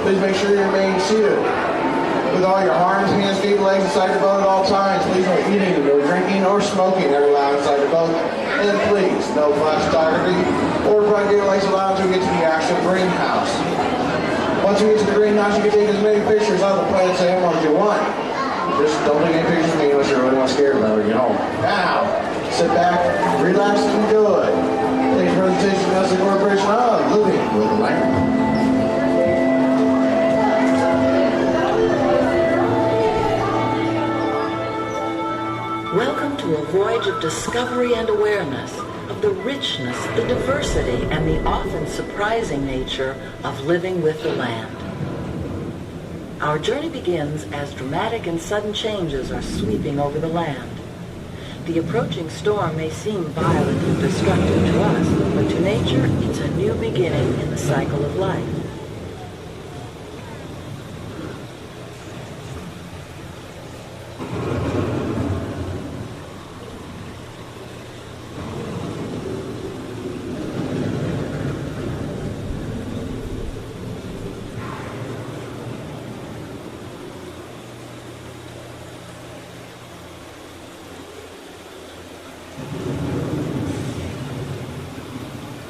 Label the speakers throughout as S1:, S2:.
S1: Please make sure you remain seated with all your arms, hands, feet, and legs inside the boat at all times. Please no eating, no drinking, or smoking ever allowed inside the boat. And please, no flash photography or bright daylight lights allowed until we get to the actual greenhouse. Once we get to the greenhouse, you can take as many pictures of the plants and animals as you want. Just don't take any pictures of me unless you really want to scare them when you get home. Now, sit back, relax, and enjoy. Today's presentation is the Corporation of Living with the Land.
S2: Welcome to a voyage of discovery and awareness of the richness, the diversity, and the often surprising nature of living with the land. Our journey begins as dramatic and sudden changes are sweeping over the land. The approaching storm may seem violent and destructive to us, but to nature, it's a new beginning in the cycle of life.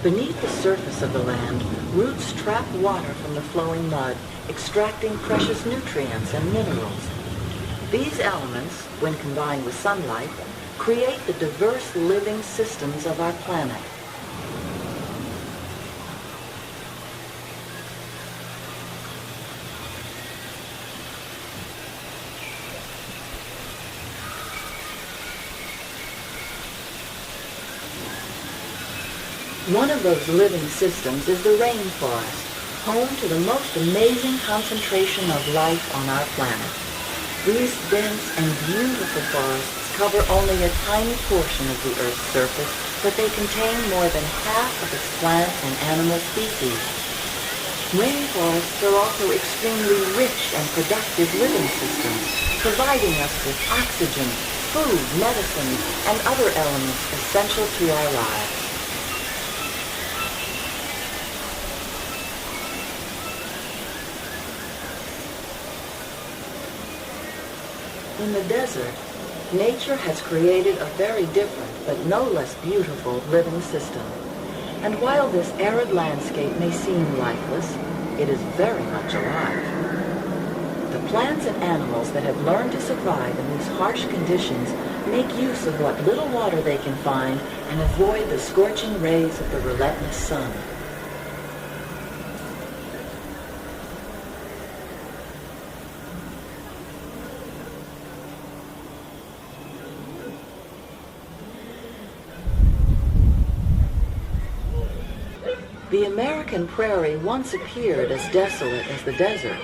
S2: Beneath the surface of the land, roots trap water from the flowing mud, extracting precious nutrients and minerals. These elements, when combined with sunlight, create the diverse living systems of our planet. One of those living systems is the rainforest, home to the most amazing concentration of life on our planet. These dense and beautiful forests cover only a tiny portion of the Earth's surface, but they contain more than half of its plant and animal species. Rainforests are also extremely rich and productive living systems, providing us with oxygen, food, medicine, and other elements essential to our lives. In the desert, nature has created a very different, but no less beautiful, living system. And while this arid landscape may seem lifeless, it is very much alive. The plants and animals that have learned to survive in these harsh conditions make use of what little water they can find and avoid the scorching rays of the relentless sun. The American prairie once appeared as desolate as the desert,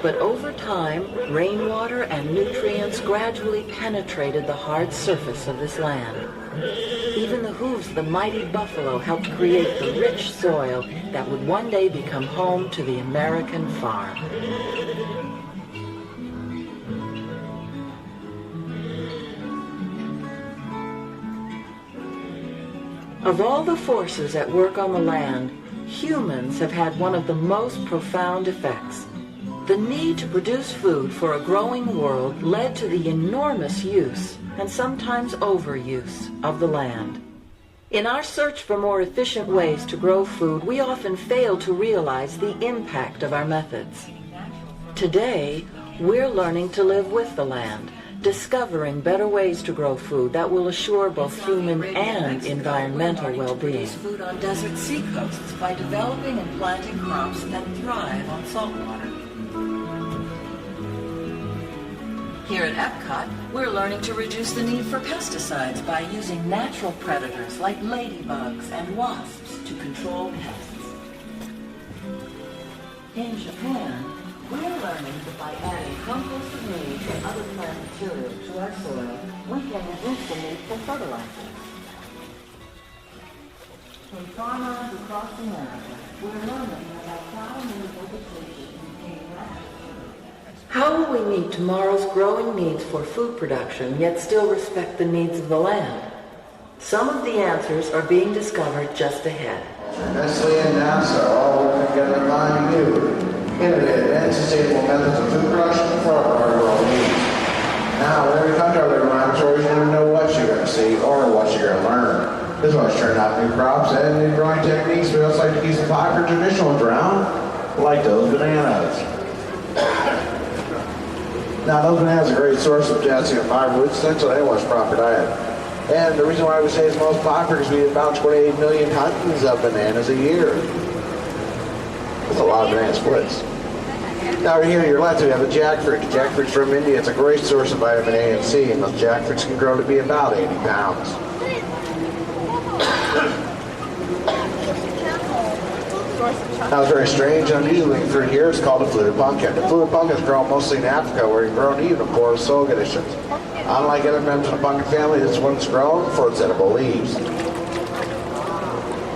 S2: but over time, rainwater and nutrients gradually penetrated the hard surface of this land. Even the hooves of the mighty buffalo helped create the rich soil that would one day become home to the American farm. Of all the forces at work on the land, humans have had one of the most profound effects. The need to produce food for a growing world led to the enormous use, and sometimes overuse, of the land. In our search for more efficient ways to grow food, we often fail to realize the impact of our methods. Today, we're learning to live with the land, discovering better ways to grow food that will assure both human and environmental well-being. Food on desert seacoasts by developing and planting crops that thrive on saltwater. Here at Epcot, we're learning to reduce the need for pesticides by using natural predators like ladybugs and wasps to control pests. In Japan, we're learning that by adding composted leaves and other plant material to our soil, we can reduce the need for fertilizer. From farmers across America, we're learning about how many vegetation contain rats. How will we meet tomorrow's growing needs for food production, yet still respect the needs of the land? Some of the answers are being discovered just ahead.
S1: Nestle and NASA all working together to find new, innovative, sustainable methods of food production for our world needs. Now, whenever you come to our laboratories, you never know what you're going to see or what you're going to learn. This is what's turning out new crops and new growing techniques. We also like to keep some popular traditional ones around, like those bananas. Now, those bananas are a great source of potassium and fiber, which is essential to anyone's proper diet. And the reason why we say it's most popular is we eat about 28 million tons of bananas a year. That's a lot of banana splits. Now over here on your left we have the jackfruit. The jackfruit's from India. It's a great source of vitamin A and C, and those jackfruits can grow to be about 80 pounds. Now it's very strange and unusual looking fruit here. It's called a fluted pumpkin. The fluted pumpkin is grown mostly in Africa, where it's grown even in poor soil conditions. Unlike other members of the pumpkin family, this one's grown for its edible leaves.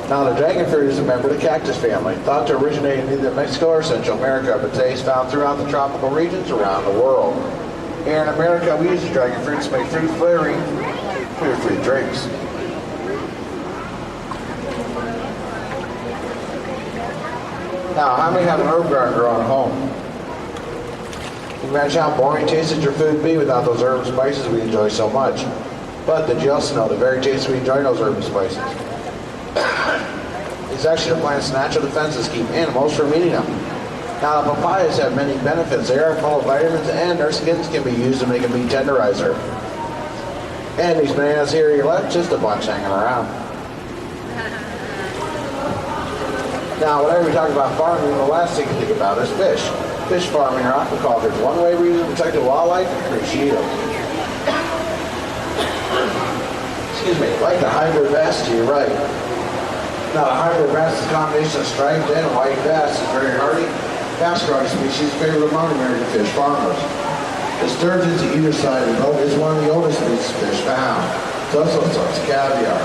S1: Now the dragon fruit is a member of the cactus family, thought to originate in either Mexico or Central America, but today is found throughout the tropical regions around the world. Here in America, we use the dragon fruit to make fruit flavoring fruit drinks. Now, how many have an herb garden growing at home? Can you imagine how boring tasted your food would be without those herbs and spices we enjoy so much? But did you also know the very taste we enjoy those herbs and spices? It's actually the plant's natural defenses keep animals from eating them. Now, the papayas have many benefits. They are full of vitamins, and their skins can be used to make a meat tenderizer. And these bananas here, you left just a bunch hanging around. Now, whenever we talk about farming, the last thing to think about is fish. Fish farming or aquaculture is one way we use to protect the wildlife and increase yield. Excuse me, like the hybrid bass to your right. Now, the hybrid bass is a combination of striped and white bass. It's very hardy, fast-growing species, favorite among American fish farmers. The sturgeons to either side of the boat is one of the oldest species of fish found. It's also sorts of caviar.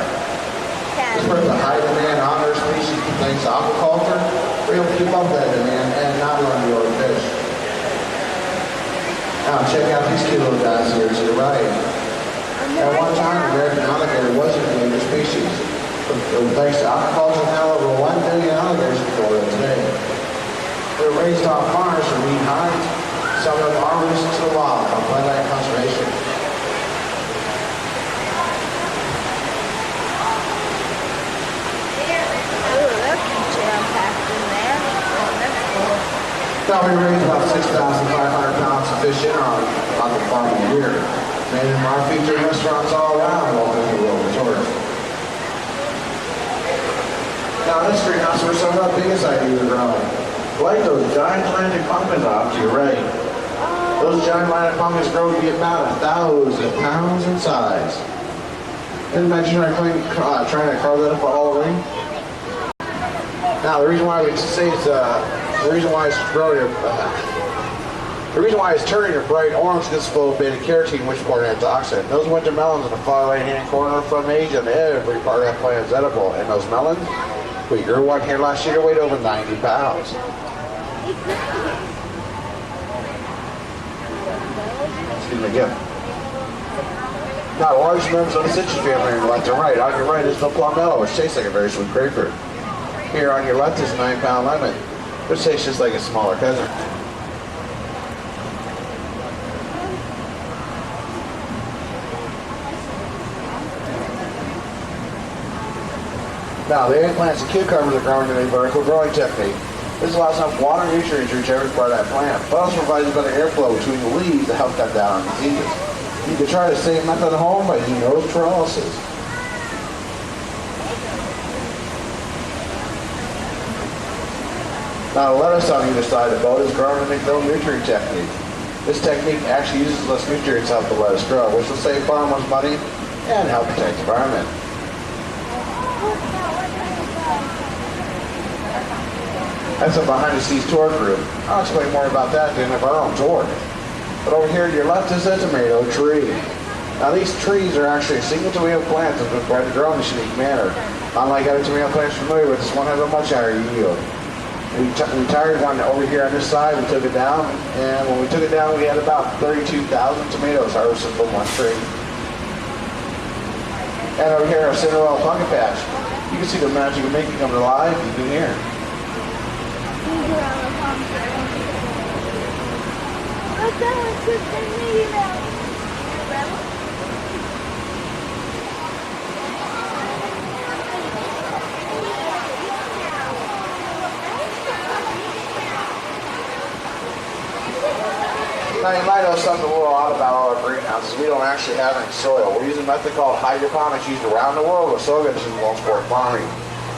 S1: This brings a high demand on their species thanks to aquaculture. We're able to keep up that demand and not run the old fish. Now, check out these cute little guys here to the right. At one time, the American alligator was an endangered species. Thanks to aquaculture, now over 1 billion alligators in Florida today. They're raised on farms for meat hides. Some of them are released into the wild from wildlife conservation. Now we raise about 6,500 pounds of fish in on the farm a year. Many of them are featured in restaurants all around the world resort. Now in this greenhouse are some of the biggest ideas are growing. Like those giant Atlantic pumpkins off to your right. Those giant Atlantic pumpkins grow to be about 1,000 pounds in size. And imagine trying to carve that up a Halloween. Now the reason why we say it's the reason why it's turning a bright orange is full of beta carotene, which is part antioxidant. Those winter melons in the far right hand corner from Asia, and every part of that plant is edible. And those melons, we grew one here last year, weighed over 90 pounds. Excuse me again. Now, large members of the citrus family are left and right. On your right is the plumelo, which tastes like a very sweet grapefruit. Here on your left is a 9-pound lemon, which tastes just like a smaller cousin. Now, the eggplants and cucumbers are grown in a vertical growing technique. This allows enough water and nutrients to reach every part of that plant, but also provides better airflow between the leaves to help cut down on diseases. You can try the same method at home by using rose trellises. Now, the lettuce on either side of the boat is grown in a no nutrient technique. This technique actually uses less nutrients to help the lettuce grow, which will save farmers money and help protect the environment. That's a behind-the-scenes tour group. I'll explain more about that at the end of our own tour. But over here to your left is a tomato tree. Now these trees are actually a single tomato plant that's been bred to grow in this unique manner. Unlike other tomato plants you're familiar with, this one has a much higher yield. We tired one over here on this side, we took it down, and when we took it down we had about 32,000 tomatoes harvested from one tree. And over here our Cinderella pumpkin patch. You can see the magic of making them alive even here. Now you might know something a little odd about all our greenhouses. We don't actually have any soil. We're using a method called hydroponics used around the world with soil conditions in sport farming.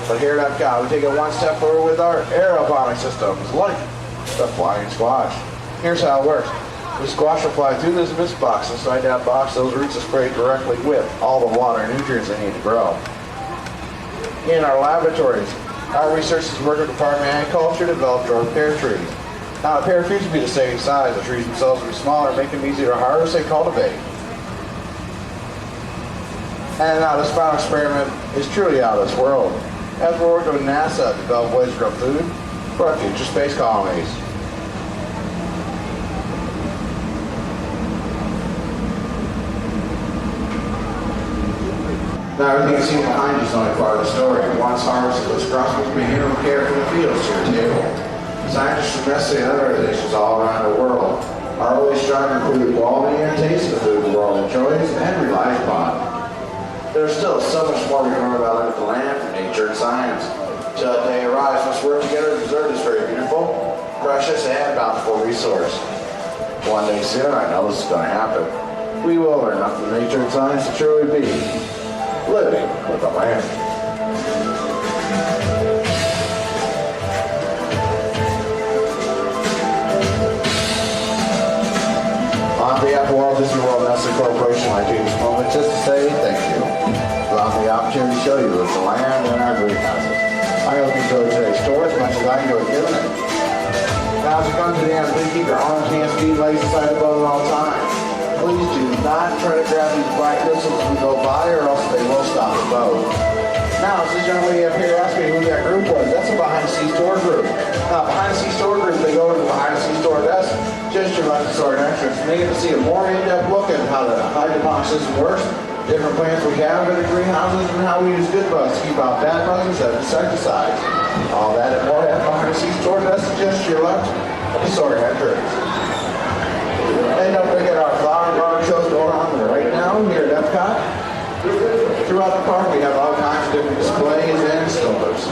S1: But here at Epcot, we take it one step further with our aeroponic systems, like the flying squash. Here's how it works. The squash will fly through this mist box. Inside that box, those roots are sprayed directly with all the water and nutrients they need to grow. In our laboratories, our researchers work with the Department of Agriculture to develop dwarf pear trees. Now, the pear trees will be the same size. The trees themselves will be smaller, making them easier to harvest and cultivate. And now, this final experiment is truly out of this world, as we're working with NASA to develop ways to grow food for our future space colonies. Now, everything you see behind you is only part of the story. Once harvested, those crops will be handled with care from the fields to your table. Scientists from Nestle and other organizations all around the world are always striving to improve the quality and taste of the food the world enjoys and relies upon. There's still so much more we can learn about the land from nature and science. Till that day arrives, let's work together to preserve this very beautiful, precious, and bountiful resource. One day soon, I know this is going to happen. We will learn enough from nature and science to truly be living with the land. On behalf of Walt Disney World Nestle Corporation, I take this moment just to say thank you. Allow me the opportunity to show you the land and our greenhouses. I hope you enjoyed today's tour as much as I enjoyed giving it. Now, as you come to the end, please keep your arms, hands, feet, legs inside the boat at all times. Please do not try to grab these black whistles as we go by, or else they will stop the boat. Now, as this young lady up here asked me who that group was, that's a behind-the-scenes tour group. Now, behind-the-scenes tour group, they go to the behind-the-scenes tour desk, just to let the store entrance, and they get to see a more in-depth look at how the hydroponic system works, different plants we have in the greenhouses, and how we use good bugs to keep out bad bugs instead of insecticides. All that and more at behind-the-scenes tour desk, just to your left of the store entrance. And don't forget our flower and garden shows going on right now here at Epcot. Throughout the park, we have all kinds of different displays and stores.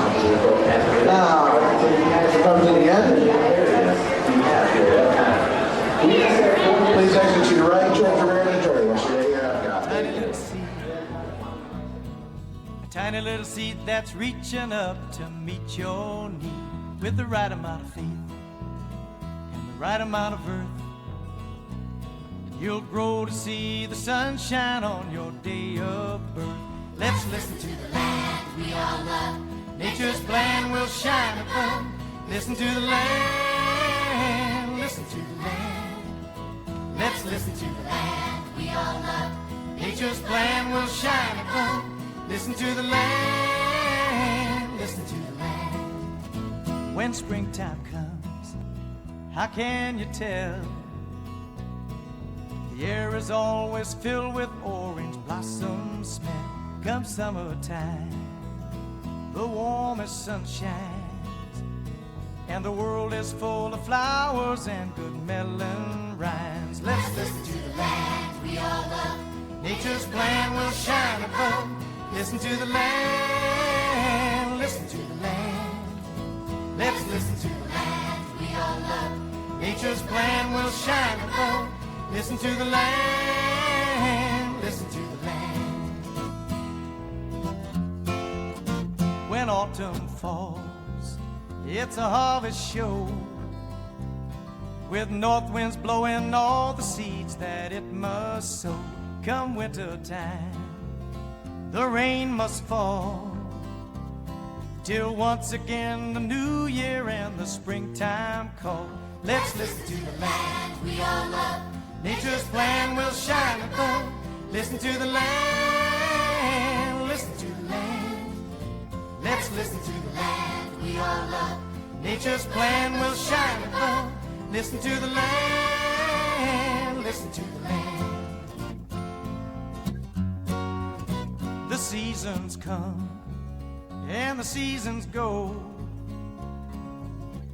S1: Now, as we come to the end, please exit to your right towards the rear entrance.
S3: Tiny little seed, a tiny little seed that's reaching up to meet your need with the right amount of faith and the right amount of earth. You'll grow to see the sunshine on your day of birth. Let's listen to the land we all love. Nature's plan will shine above. Listen to the land, listen to the land. Let's listen to the land we all love. Nature's plan will shine above. Listen to the land, listen to the land. When springtime comes, how can you tell? The air is always filled with orange blossom smell. Come summertime, the warmest sun shines, and the world is full of flowers and good melon rhymes. Let's listen to the land we all love. Nature's plan will shine above. Listen to the land, listen to the land. Let's listen to the land we all love. Nature's plan will shine above. Listen to the land, listen to the land. When autumn falls, it's a harvest show, with north winds blowing all the seeds that it must sow. Come winter time, the rain must fall, till once again the new year and the springtime call. Let's listen to the land we all love. Nature's plan will shine above. Listen to the land, listen to the land. Let's listen to the land we all love. Nature's plan will shine above. Listen to the land, listen to the land. The seasons come and the seasons go.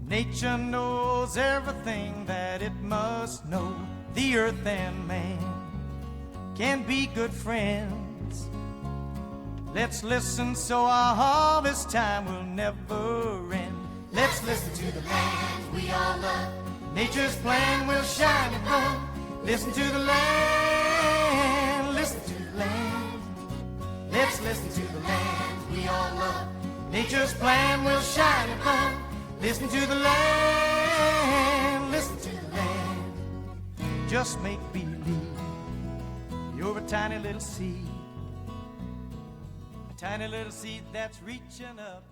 S3: Nature knows everything that it must know. the earth and man can be good friends. Let's listen so our harvest time will never end. Let's listen to the land we all love. Nature's plan will shine above. Listen to the land, listen to the land. Let's listen to the land we all love. Nature's plan will shine above. Listen to the land, listen to the land. Just make believe you're a tiny little seed. A tiny little seed that's reaching up.